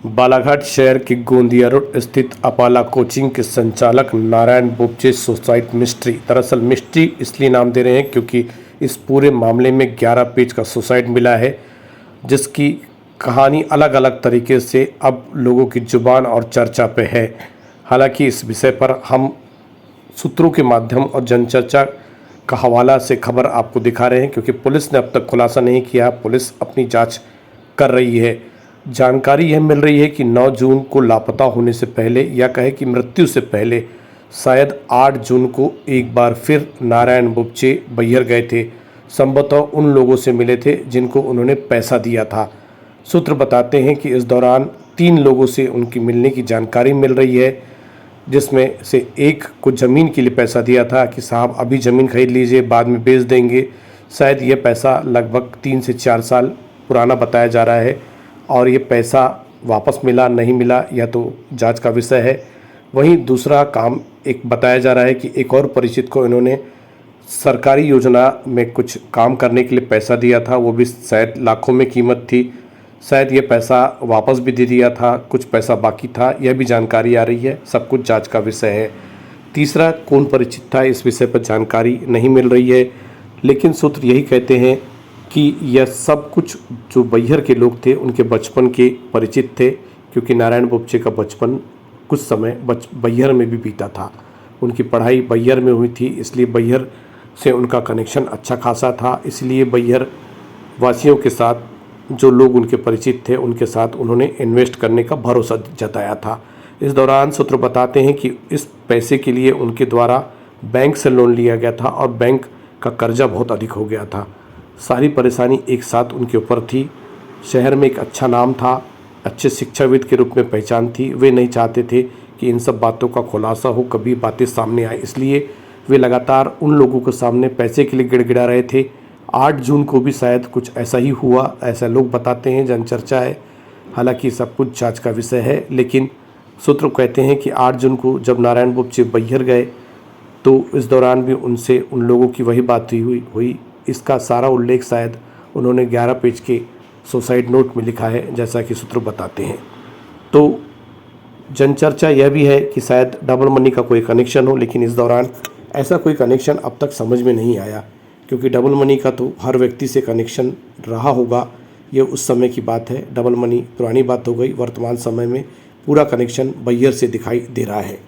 बालाघाट शहर के गोंदिया रोड स्थित अपाला कोचिंग के संचालक नारायण बोपचे सुसाइड मिस्ट्री। दरअसल मिस्ट्री इसलिए नाम दे रहे हैं क्योंकि इस पूरे मामले में 11 पेज का सुसाइड मिला है, जिसकी कहानी अलग अलग तरीके से अब लोगों की जुबान और चर्चा पे है। हालांकि इस विषय पर हम सूत्रों के माध्यम और जनचर्चा का हवाला से खबर आपको दिखा रहे हैं, क्योंकि पुलिस ने अब तक खुलासा नहीं किया। पुलिस अपनी जांच कर रही है। जानकारी यह मिल रही है कि 9 जून को लापता होने से पहले, या कहे कि मृत्यु से पहले, शायद 8 जून को एक बार फिर नारायण बोपचे बैहर गए थे। संभवतः उन लोगों से मिले थे जिनको उन्होंने पैसा दिया था। सूत्र बताते हैं कि इस दौरान 3 लोगों से उनकी मिलने की जानकारी मिल रही है, जिसमें से एक को ज़मीन के लिए पैसा दिया था कि साहब अभी ज़मीन खरीद लीजिए, बाद में बेच देंगे। शायद यह पैसा लगभग 3 से 4 साल पुराना बताया जा रहा है, और ये पैसा वापस मिला नहीं मिला यह तो जांच का विषय है। वहीं दूसरा काम एक बताया जा रहा है कि एक और परिचित को इन्होंने सरकारी योजना में कुछ काम करने के लिए पैसा दिया था, वो भी शायद लाखों में कीमत थी। शायद ये पैसा वापस भी दे दिया था, कुछ पैसा बाकी था, यह भी जानकारी आ रही है। सब कुछ जांच का विषय है। तीसरा कौन परिचित था, इस विषय पर जानकारी नहीं मिल रही है, लेकिन सूत्र यही कहते हैं कि यह सब कुछ जो बैहर के लोग थे उनके बचपन के परिचित थे, क्योंकि नारायण बोपचे का बचपन कुछ समय बैहर में भी बीता था। उनकी पढ़ाई बैहर में हुई थी, इसलिए बैहर से उनका कनेक्शन अच्छा खासा था। इसलिए बैहर वासियों के साथ, जो लोग उनके परिचित थे, उनके साथ उन्होंने इन्वेस्ट करने का भरोसा जताया था। इस दौरान सूत्र बताते हैं कि इस पैसे के लिए उनके द्वारा बैंक से लोन लिया गया था, और बैंक का कर्जा बहुत अधिक हो गया था। सारी परेशानी एक साथ उनके ऊपर थी। शहर में एक अच्छा नाम था, अच्छे शिक्षाविद के रूप में पहचान थी। वे नहीं चाहते थे कि इन सब बातों का खुलासा हो, कभी बातें सामने आए, इसलिए वे लगातार उन लोगों के सामने पैसे के लिए गिड़गिड़ा रहे थे। 8 जून को भी शायद कुछ ऐसा ही हुआ, ऐसा लोग बताते हैं, जनचर्चा है। हालांकि सब कुछ जांच का विषय है, लेकिन सूत्र कहते हैं कि 8 जून को जब नारायण बोपचे बैहर गए तो इस दौरान भी उनसे उन लोगों की वही बात हुई। इसका सारा उल्लेख शायद उन्होंने 11 पेज के सुसाइड नोट में लिखा है, जैसा कि सूत्र बताते हैं। तो जनचर्चा यह भी है कि शायद डबल मनी का कोई कनेक्शन हो, लेकिन इस दौरान ऐसा कोई कनेक्शन अब तक समझ में नहीं आया, क्योंकि डबल मनी का तो हर व्यक्ति से कनेक्शन रहा होगा। ये उस समय की बात है, डबल मनी पुरानी बात हो गई। वर्तमान समय में पूरा कनेक्शन बैहर से दिखाई दे रहा है।